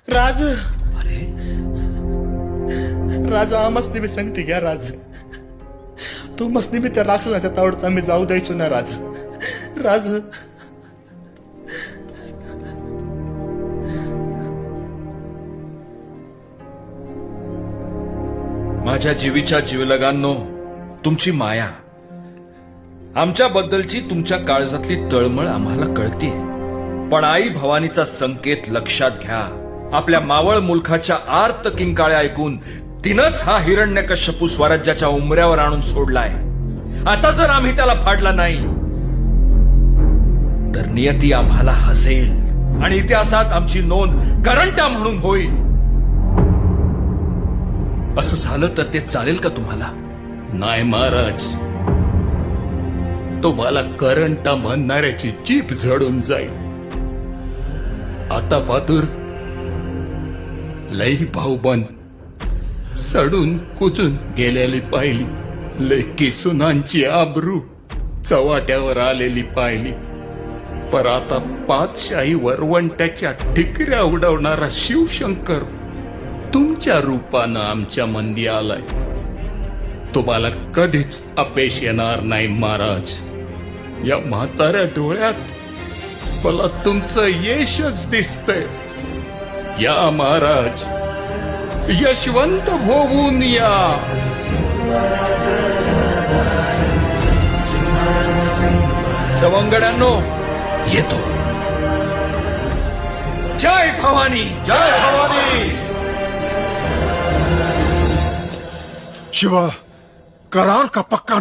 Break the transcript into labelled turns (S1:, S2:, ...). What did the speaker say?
S1: राज
S2: अरे
S1: राज आमच मी सांगते घ्या राज, तू मस्त मी त्या राक्षसाच्या तावडत आम्ही जाऊ द्यायचो ना राज. राज
S2: माझ्या जीवीच्या जीवलगांनो, तुमची माया, आमच्याबद्दलची तुमच्या काळजातली तळमळ आम्हाला कळते. पण आई भवानीचा संकेत लक्षात घ्या. आपल्या मावळ मुलखाच्या आर्त किंकाळ्या ऐकून तिनंच हा हिरण्यकश्यपू स्वराज्याच्या उंबऱ्यावर आणून सोडलाय. आता जर आम्ही त्याला फाडला नाही तर नियती आम्हाला हसेल आणि इतिहासात आमची नोंद करंटा म्हणून होईल. असं झालं तर ते चालेल का तुम्हाला?
S3: नाही महाराज, तुम्हाला करंटा म्हणणाऱ्याची जीभ झडून जाईल. आता बहादूर लई भाऊबंद सडून कुजून गेलेली पाहिली, लेकी सुनांची आबरू चव्हाट्यावर आलेली पाहिली. पर आता पातशाही वरवंट्याच्या ठिकऱ्या उडवणारा शिवशंकर तुमच्या रूपानं आमच्या मंदी आलाय. तुम्हाला कधीच अपयश येणार नाही महाराज. या म्हाताऱ्या डोळ्यात मला तुमचं यशच दिसतंय. या महाराज, यशवंत होऊन या.
S2: सवंगड्यांनो, येतो. जय भवानी, जय भवानी.
S4: शिवा, करार का पक्का